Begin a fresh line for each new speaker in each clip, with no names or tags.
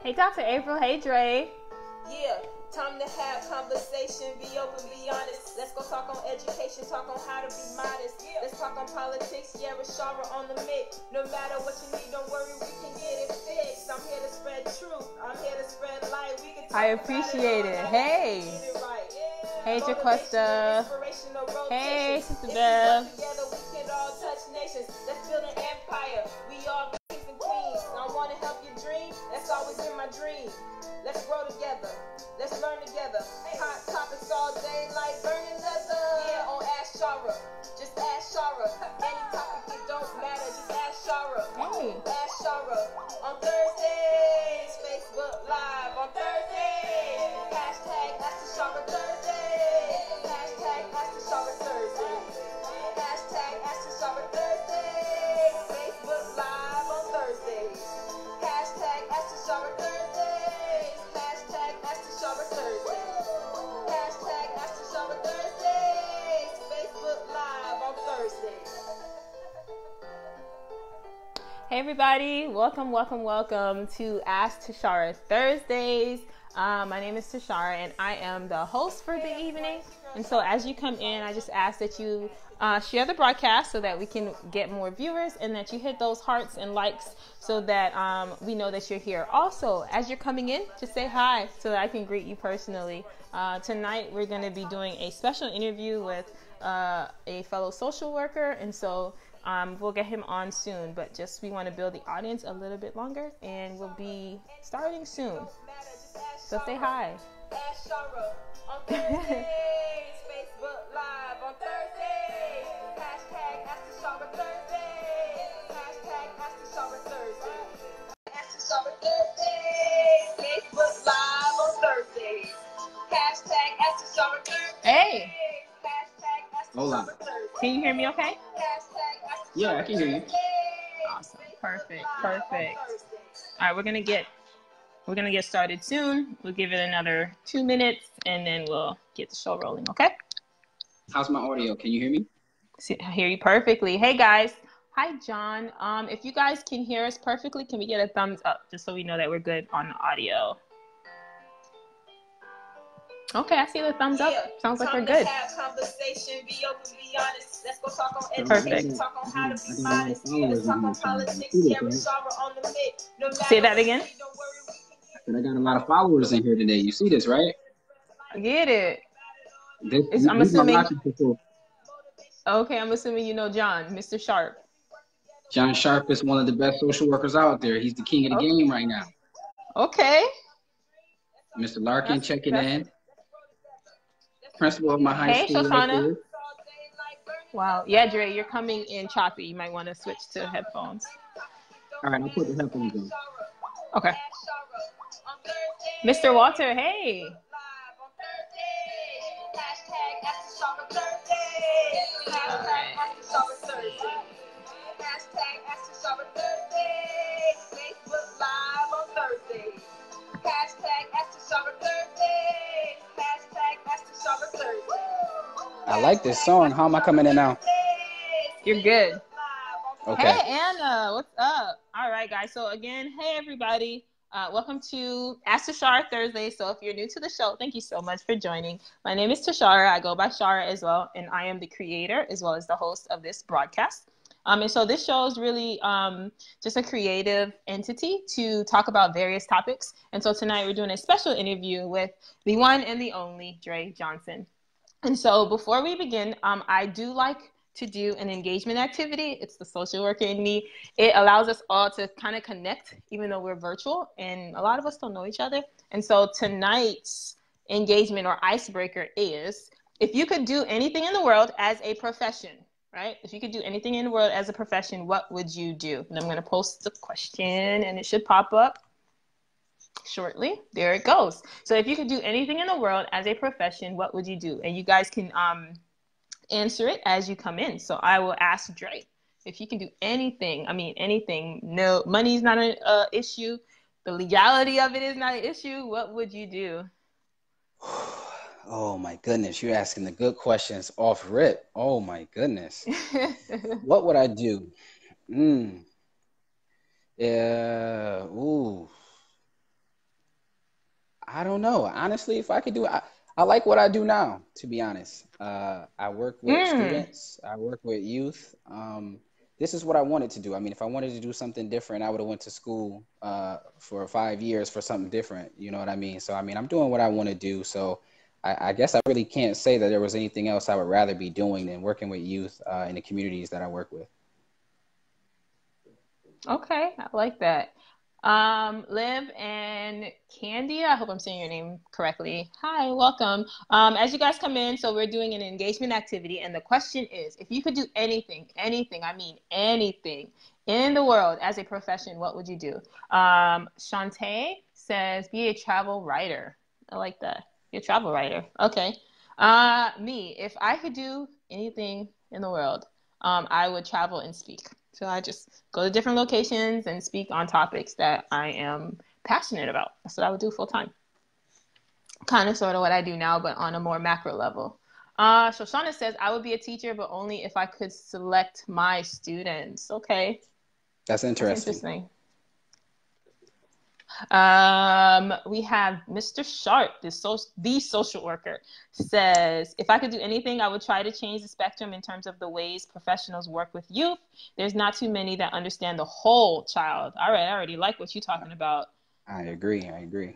Hey, Dr. April. Hey, Dre.
Yeah, time to have conversation, be open, be honest. Let's go talk on education, talk on how to be modest. Let's talk on politics, yeah, Rashara on the mix. No matter what you need, don't worry, we can get it fixed. I'm here to spread truth, I'm here to spread light. We can talk
I appreciate it. Hey. Hey, Jaquesta. Hey, Sister Bev.
Together we can all touch nations. Let's build an empire. We all kings and queens. I want to help you dream. That's always been my dream. Let's grow together. Let's learn together. Hot topics all day like burning leather. Yeah, on Ask Shara. Just ask Shara. Any topic, it don't matter. Just ask Shara.
Hey.
Ask Shara. On Thursdays, Facebook Live. On Thursdays. Hashtag Ask the Shara Thursday. Hashtag Ask the Shara Thursday. Hashtag Ask the Shara Thursday. Facebook Live on Thursdays. Hashtag Ask the Shara Thursday. Hashtag Ask the Shara Thursday. Hashtag Ask the Shara Thursday. Facebook Live on Thursdays.
Hey, everybody. Welcome to Ask Tashara Thursdays. My name is Tashara, and I am the host for the evening. And so as you come in, I just ask that you share the broadcast so that we can get more viewers, and that you hit those hearts and likes so that we know that you're here. Also, as you're coming in, just say hi so that I can greet you personally. Tonight, we're going to be doing a special interview with a fellow social worker, and so we'll get him on soon, but just we want to build the audience a little bit longer, and we'll be starting soon. So say hi.
Ask Shara on Thursdays. Facebook Live on Thursdays. Hashtag Ask the Shara Thursday. Hashtag Ask the Shara Thursday. Ask the Shara Thursdays. Facebook Live on Thursdays. Hashtag Ask the Shara Thursday.
Hey.
Hashtag Ask the
Hola.
Shara Thursday.
Can you hear me okay?
Hashtag Ask the
Yeah,
Shara
I can hear you.
Thursday.
Awesome. Perfect.
Live on
All
Thursdays.
right, we're gonna get started soon. We'll give it another 2 minutes, and then we'll get the show rolling. Okay?
How's my audio? Can you hear me?
I hear you perfectly. Hey guys. Hi John. If you guys can hear us perfectly, can we get a thumbs up just so we know that we're good on the audio? Okay, I see the thumbs up. Sounds like we're good.
Have conversation, be open, be honest. Let's go talk on
Perfect.
education, talk on how to be modest. Let's talk on politics, yeah, Rashara on the mix. No matter
Say that
what
again.
you need, don't worry, we can get
And I got a lot of followers in here today. You see this, right?
I get it.
This,
I'm
these are
assuming-
watching people.
Okay, I'm assuming you know John, Mr. Sharp.
John Sharp is one of the best social workers out there. He's the king of the game right now.
Okay.
Mr. Larkin
That's-
checking
that's-
in. Principal of my high
Hey,
school.
Shoshana.
Right
Wow. Yeah, Dre, you're coming in choppy. You might want to switch to headphones.
All right, I'll put the headphones on.
Okay. Mr. Walter, hey.
Hashtag Ask the Shara Thursday. Hashtag Ask the Shara Thursday. Hashtag Ask the Shara Thursday. Facebook Live on Thursdays. Hashtag Ask the Shara Thursday. Hashtag Ask the Shara Thursday.
I like this song. How am I coming in now?
You're good.
Okay.
Hey, Anna, what's up? All right, guys. So again, hey, everybody. Welcome to Ask Tashara Thursday. So if you're new to the show, thank you so much for joining. My name is Tashara. I go by Shara as well, and I am the creator as well as the host of this broadcast. And so this show is really just a creative entity to talk about various topics. And so tonight we're doing a special interview with the one and the only Dre Johnson. And so before we begin, I do like to do an engagement activity. It's the social worker in me. It allows us all to kind of connect, even though we're virtual, and a lot of us don't know each other. And so tonight's engagement or icebreaker is, if you could do anything in the world as a profession, right? If you could do anything in the world as a profession, what would you do? And I'm going to post the question, and it should pop up shortly. There it goes. So if you could do anything in the world as a profession, what would you do? And you guys can answer it as you come in. So I will ask Dre, if you can do anything, I mean anything, no, money's not an issue, the legality of it is not an issue, what would you do?
Oh my goodness, you're asking the good questions off rip. Oh my goodness. What would I do? Yeah. Ooh. I don't know. Honestly, if I could do it, I like what I do now, to be honest. I work with
Mm.
students, I work with youth. This is what I wanted to do. I mean, if I wanted to do something different, I would have went to school for 5 years for something different. You know what I mean? So, I mean, I'm doing what I want to do. So, I guess I really can't say that there was anything else I would rather be doing than working with youth in the communities that I work with.
Okay, I like that. Liv and Candia, I hope I'm saying your name correctly. Hi, welcome. As you guys come in, so we're doing an engagement activity, and the question is, if you could do anything, I mean anything in the world as a profession, what would you do? Shantae says, be a travel writer. I like that. Be a travel writer. Okay. Me, if I could do anything in the world, I would travel and speak. So I just go to different locations and speak on topics that I am passionate about. That's what I would do full time. Kind of sort of what I do now, but on a more macro level. Shoshana says, I would be a teacher, but only if I could select my students. Okay.
That's
That's
interesting.
interesting. We have Mr. Sharp, the social worker, says, if I could do anything, I would try to change the spectrum in terms of the ways professionals work with youth. There's not too many that understand the whole child. All right, I already like what you're talking about.
I agree. I agree.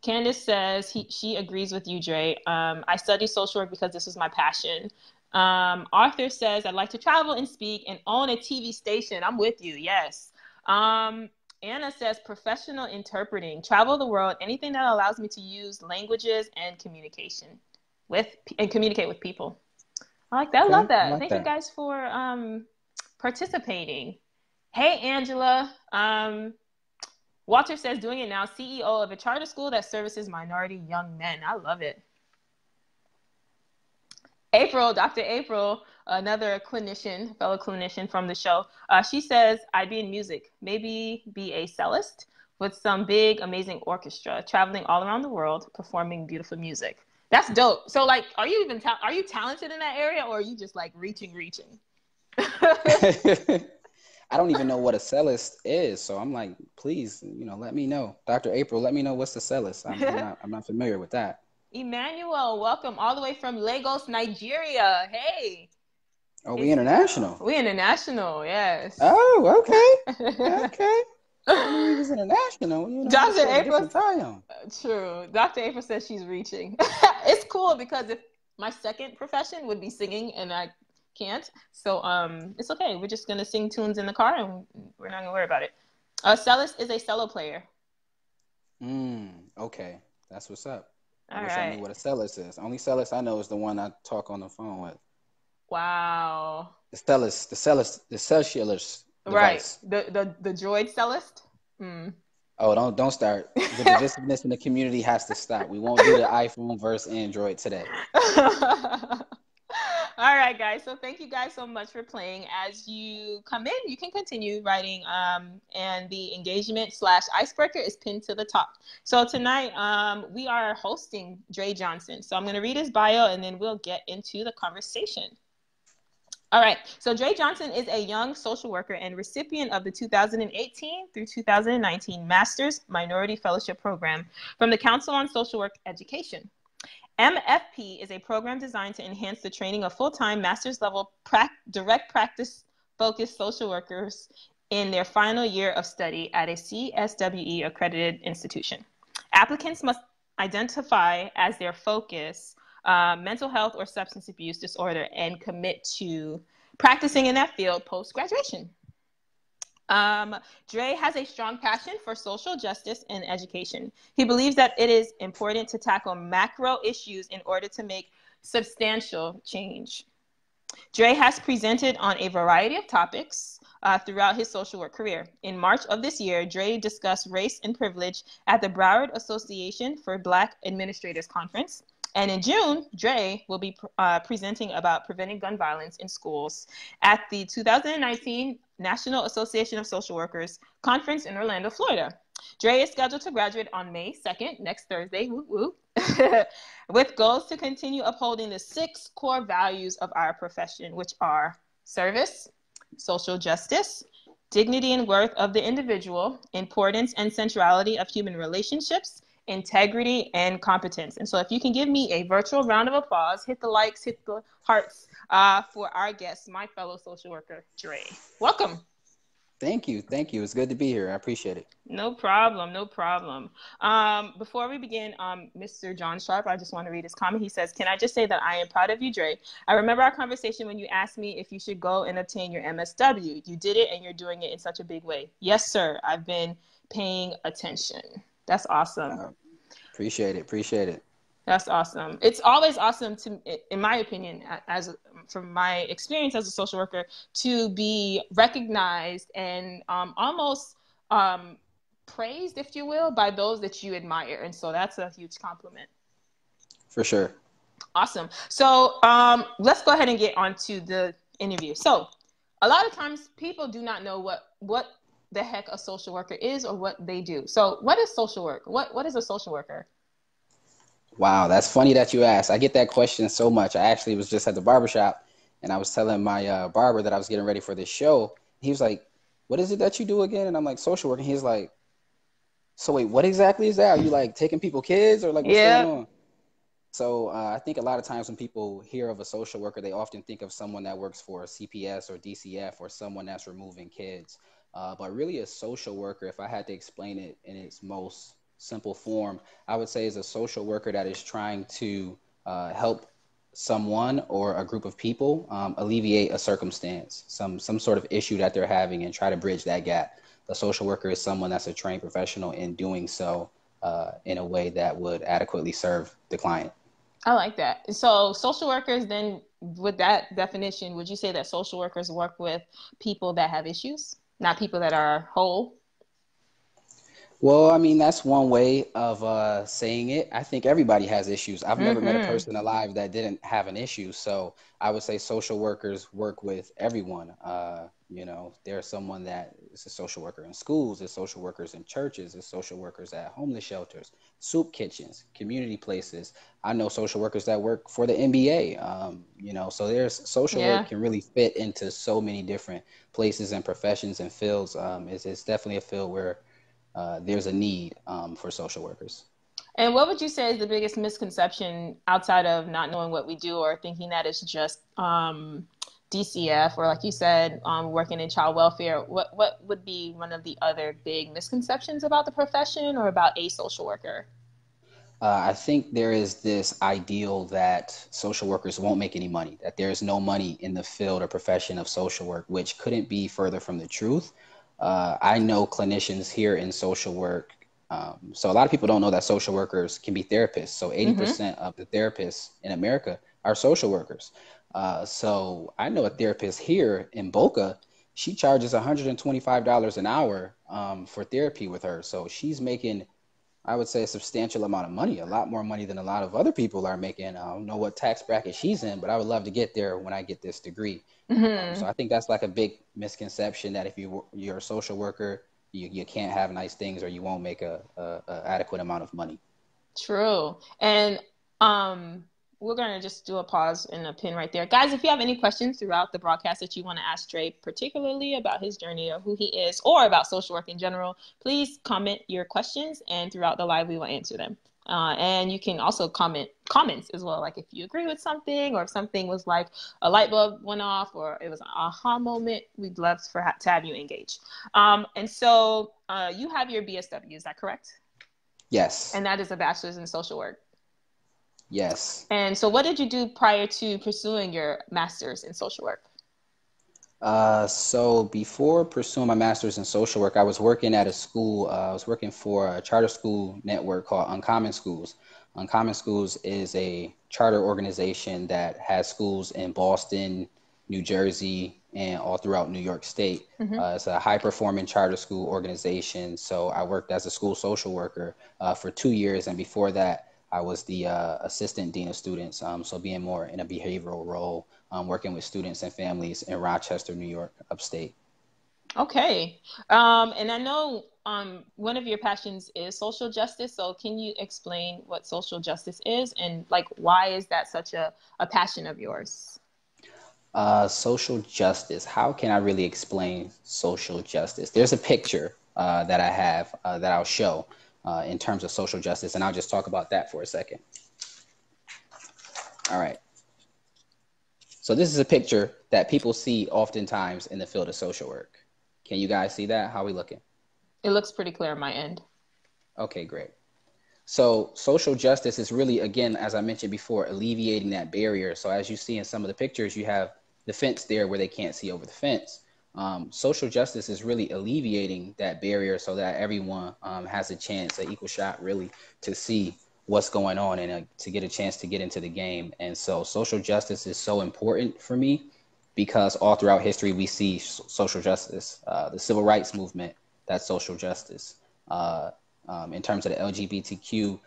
Candace says she agrees with you, Dre. I study social work because this is my passion. Arthur says, I'd like to travel and speak and own a TV station. I'm with you, yes. Anna says professional interpreting, travel the world, anything that allows me to use languages and communication and communicate with people. I like that.
Okay,
I love
I
that.
like
Thank you
that.
guys for participating. Hey, Angela. Walter says doing it now, CEO of a charter school that services minority young men. I love it. April, Dr. April, another clinician, fellow clinician from the show, she says, I'd be in music, maybe be a cellist with some big, amazing orchestra, traveling all around the world, performing beautiful music. That's dope. So, like, are you talented in that area, or are you just like reaching?
I don't even know what a cellist is, so I'm like, please, let me know, Dr. April. Let me know what's the cellist. I'm not familiar with that.
Emmanuel, welcome all the way from Lagos, Nigeria. Hey.
Oh, we international.
We international, yes.
Oh, okay. Okay. I knew we was international.
Dr. April,
different time.
true. Dr. April says she's reaching. It's cool because if my second profession would be singing and I can't, so it's okay. We're just gonna sing tunes in the car and we're not gonna worry about it. A cellist is a cello player.
Okay, that's what's up. I
All
wish I
right.
knew what a cellist is. Only cellist I know is the one I talk on the phone with.
Wow.
The cellularist
Right.
device.
The droid cellist.
Oh, don't start. The divisiveness in the community has to stop. We won't do the iPhone versus Android today.
All right, guys. So thank you guys so much for playing. As you come in, you can continue writing. And the engagement/icebreaker is pinned to the top. So tonight, we are hosting Dre Johnson. So I'm going to read his bio and then we'll get into the conversation. All right. So Dre Johnson is a young social worker and recipient of the 2018 through 2019 Master's Minority Fellowship Program from the Council on Social Work Education. MFP is a program designed to enhance the training of full-time master's level direct practice focused social workers in their final year of study at a CSWE accredited institution. Applicants must identify as their focus mental health or substance abuse disorder and commit to practicing in that field post-graduation. Dre has a strong passion for social justice and education. He believes that it is important to tackle macro issues in order to make substantial change. Dre has presented on a variety of topics throughout his social work career. In March of this year, Dre discussed race and privilege at the Broward Association for Black Administrators Conference. And in June, Dre will be presenting about preventing gun violence in schools at the 2019 National Association of Social Workers Conference in Orlando, Florida. Dre is scheduled to graduate on May 2nd, next Thursday, woo woo, with goals to continue upholding the 6 core values of our profession, which are service, social justice, dignity and worth of the individual, importance and centrality of human relationships, integrity, and competence. And so if you can give me a virtual round of applause, hit the likes, hit the hearts for our guest, my fellow social worker, Dre. Welcome.
Thank you. Thank you. It's good to be here. I appreciate it.
No problem. No problem. Before we begin, Mr. John Sharp, I just want to read his comment. He says, "Can I just say that I am proud of you, Dre? I remember our conversation when you asked me if you should go and obtain your MSW. You did it, and you're doing it in such a big way." Yes, sir. I've been paying attention. That's awesome.
Appreciate it. Appreciate it.
That's awesome. It's always awesome to, in my opinion, from my experience as a social worker, to be recognized and almost praised, if you will, by those that you admire. And so that's a huge compliment.
For sure.
Awesome. So let's go ahead and get on to the interview. So a lot of times people do not know what the heck a social worker is or what they do. So what is social work? What is a social worker?
Wow, that's funny that you asked. I get that question so much. I actually was just at the barbershop and I was telling my barber that I was getting ready for this show. He was like, "What is it that you do again?" And I'm like, "Social work." And he's like, "So wait, what exactly is that? Are you like taking people kids or like what's going on?" So I think a lot of times when people hear of a social worker, they often think of someone that works for a CPS or DCF or someone that's removing kids. But really a social worker, if I had to explain it in its most simple form, I would say is a social worker that is trying to help someone or a group of people alleviate a circumstance, some sort of issue that they're having and try to bridge that gap. A social worker is someone that's a trained professional in doing so in a way that would adequately serve the client.
I like that. So social workers, then with that definition, would you say that social workers work with people that have issues, not people that are whole?
Well, I mean, that's one way of saying it. I think everybody has issues. I've never met a person alive that didn't have an issue. So I would say social workers work with everyone. There's someone that is a social worker in schools, there's social workers in churches, there's social workers at homeless shelters, soup kitchens, community places. I know social workers that work for the NBA. So there's social work can really fit into so many different places and professions and fields. It's definitely a field where there's a need for social workers.
And what would you say is the biggest misconception outside of not knowing what we do or thinking that it's just DCF or, like you said, working in child welfare? What would be one of the other big misconceptions about the profession or about a social worker?
I think there is this ideal that social workers won't make any money, that there's no money in the field or profession of social work, which couldn't be further from the truth. I know clinicians here in social work. So a lot of people don't know that social workers can be therapists. So 80% of the therapists in America are social workers. So I know a therapist here in Boca, she charges $125 an hour for therapy with her. So she's making, I would say, a substantial amount of money, a lot more money than a lot of other people are making. I don't know what tax bracket she's in, but I would love to get there when I get this degree. So I think that's like a big misconception, that if you're a social worker, you can't have nice things or you won't make a adequate amount of money.
True. And we're going to just do a pause and a pin right there. Guys, if you have any questions throughout the broadcast that you want to ask Dre, particularly about his journey or who he is or about social work in general, please comment your questions, and throughout the live we will answer them. And you can also comments as well, like if you agree with something or if something was like a light bulb went off or it was an aha moment, we'd love to have you engage. And so you have your BSW, is that correct?
Yes.
And that is a bachelor's in social work.
Yes.
And so what did you do prior to pursuing your master's in social work?
So before pursuing my master's in social work, I was working at a school. I was working for a charter school network called Uncommon Schools. Uncommon Schools is a charter organization that has schools in Boston, New Jersey, and all throughout New York State. It's a high-performing charter school organization. So I worked as a school social worker for 2 years. And before that, I was the assistant dean of students, so being more in a behavioral role, working with students and families in Rochester, New York, upstate.
Okay. And I know one of your passions is social justice. So can you explain what social justice is and like why is that such a passion of yours?
Social justice. How can I really explain social justice? There's a picture that I have that I'll show. in terms of social justice. And I'll just talk about that for a second. All right. So this is a picture that people see oftentimes in the field of social work. Can you guys see that? How are we looking?
It looks pretty clear on my end.
Okay, great. So social justice is really, again, as I mentioned before, alleviating that barrier. So as you see in some of the pictures, you have the fence there where they can't see over the fence. Social justice is really alleviating that barrier so that everyone has a chance, an equal shot, really, to see what's going on and to get a chance to get into the game. And so social justice is so important for me because all throughout history, we see social justice, the civil rights movement, that's social justice. In terms of the LGBTQ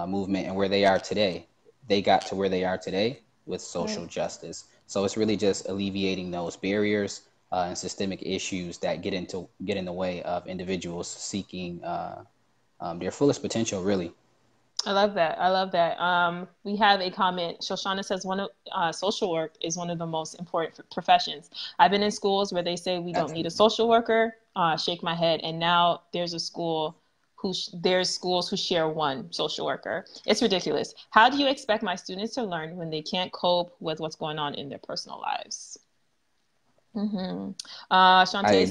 movement and where they are today, they got to where they are today with social justice. So it's really just alleviating those barriers and systemic issues that get in the way of individuals seeking their fullest potential, really.
I love that. I love that. We have a comment. Shoshana says social work is one of the most important professions. I've been in schools where they say we don't need a social worker. Shake my head. And now there's schools who share one social worker. It's ridiculous. How do you expect my students to learn when they can't cope with what's going on in their personal lives? Shantae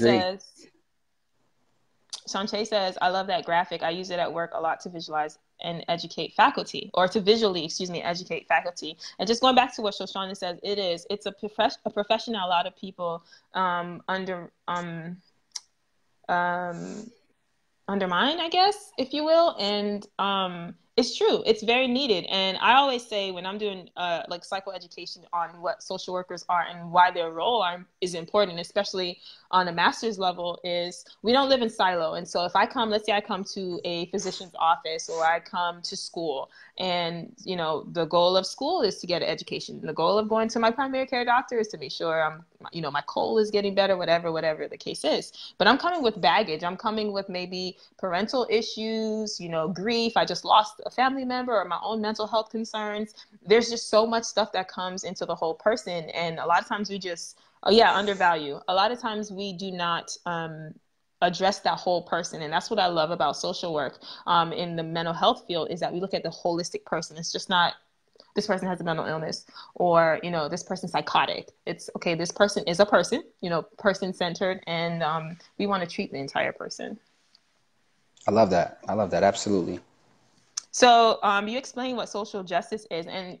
says, I love that graphic. I use it at work a lot to visualize and educate faculty, or to visually, educate faculty. And just going back to what Shoshana says, it's a profession that a lot of people undermine, I guess, if you will. And it's true. It's very needed. And I always say when I'm doing like psychoeducation on what social workers are and why their role is important, especially on a master's level, is we don't live in silo. And so if let's say I come to a physician's office or I come to school, and, the goal of school is to get an education. The goal of going to my primary care doctor is to make sure my cold is getting better, whatever the case is. But I'm coming with baggage. I'm coming with maybe parental issues, grief. I just lost a family member, or my own mental health concerns. There's just so much stuff that comes into the whole person. And a lot of times we just, undervalue. A lot of times we do not address that whole person. And that's what I love about social work in the mental health field, is that we look at the holistic person. It's just not, this person has a mental illness, or, this person's psychotic. It's okay. This person is a person, person centered, and we want to treat the entire person.
I love that. Absolutely.
So you explained what social justice is, and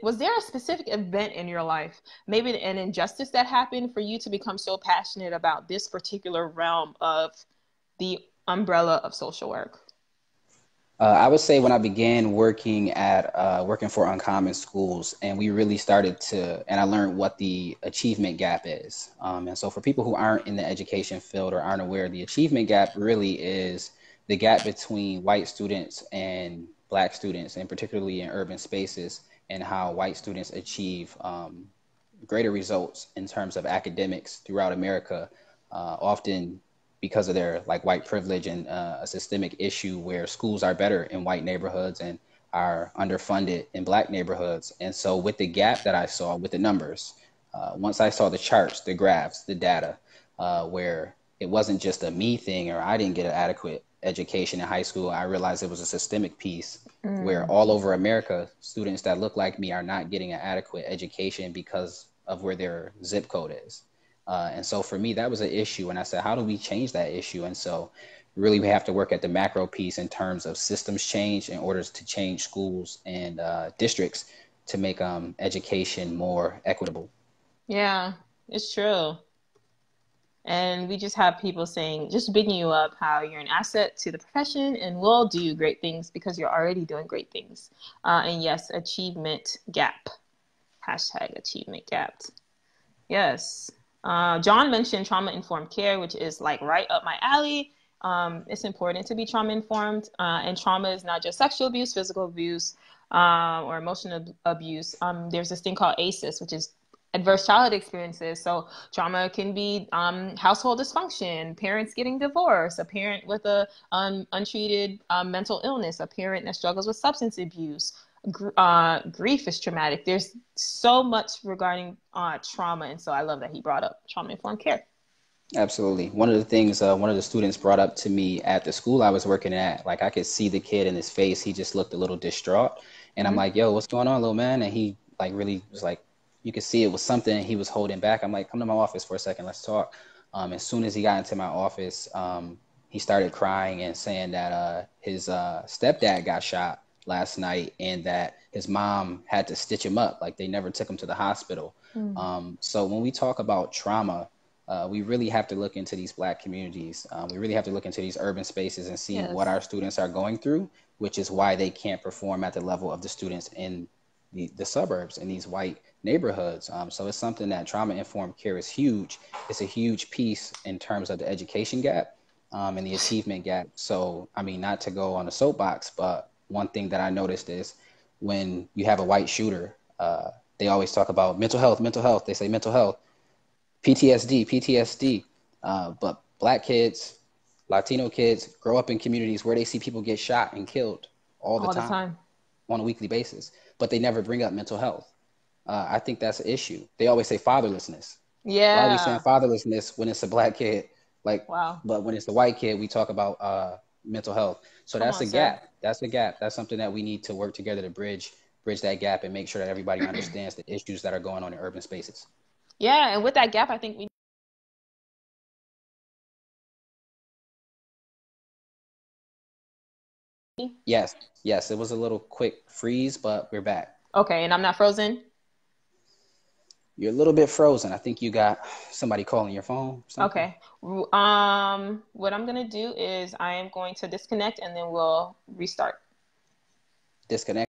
was there a specific event in your life, maybe an injustice that happened for you to become so passionate about this particular realm of the umbrella of social work?
I would say when I began working for Uncommon Schools, and we really started and I learned what the achievement gap is. And so for people who aren't in the education field or aren't aware, the achievement gap really is the gap between white students and Black students, and particularly in urban spaces, and how white students achieve greater results in terms of academics throughout America, often because of their white privilege and a systemic issue where schools are better in white neighborhoods and are underfunded in Black neighborhoods. And so with the gap that I saw with the numbers, once I saw the charts, the graphs, the data, where it wasn't just a me thing or I didn't get an adequate education in high school, I realized it was a systemic piece where all over America, students that look like me are not getting an adequate education because of where their zip code is. And so for me, that was an issue. And I said, how do we change that issue? And so really we have to work at the macro piece in terms of systems change in order to change schools and districts to make education more equitable.
Yeah, it's true. And we just have people saying, just bigging you up, how you're an asset to the profession and will do great things because you're already doing great things. And yes, achievement gap. Hashtag achievement gap. Yes. John mentioned trauma-informed care, which is right up my alley. It's important to be trauma-informed. And trauma is not just sexual abuse, physical abuse, or emotional abuse. There's this thing called ACEs, which is adverse childhood experiences. So trauma can be household dysfunction, parents getting divorced, a parent with a untreated mental illness, a parent that struggles with substance abuse. Grief is traumatic. There's so much regarding trauma. And so I love that he brought up trauma-informed care.
Absolutely. One of the things one of the students brought up to me at the school I was working at, like I could see the kid in his face. He just looked a little distraught. And I'm
Hmm.
like, yo, what's going on, little man? And he like really was like, you could see it was something he was holding back. I'm like, come to my office for a second. Let's talk. As soon as he got into my office, he started crying and saying that his stepdad got shot last night and that his mom had to stitch him up. Like they never took him to the hospital.
Mm.
So when we talk about trauma, we really have to look into these Black communities. We really have to look into these urban spaces and see what
Yes.
our students are going through, which is why they can't perform at the level of the students in the suburbs in these white neighborhoods. So it's something that trauma informed care is huge. It's a huge piece in terms of the education gap and the achievement gap. So, I mean, not to go on a soapbox, but one thing that I noticed is when you have a white shooter, they always talk about mental health, mental health. They say mental health, PTSD, PTSD. But Black kids, Latino kids grow up in communities where they see people get shot and killed all the
All the
time
time.
on a weekly basis, but they never bring up mental health. I think that's an issue. They always say fatherlessness. Why are we saying
Yeah.
fatherlessness when it's a Black kid? Like,
Wow.
but when it's the white kid, we talk about mental health. So
Come
that's
on,
a
sir.
gap. That's a gap. That's something that we need to work together to bridge that gap and make sure that everybody understands the issues that are going on in urban spaces.
Yeah, and with that gap, I think we
Yes, yes, it was a little quick freeze, but we're back.
okay, and I'm not frozen.
You're a little bit frozen. I think you got somebody calling your phone, something.
Okay. What I'm gonna do is I am going to disconnect and then we'll restart.
Disconnect.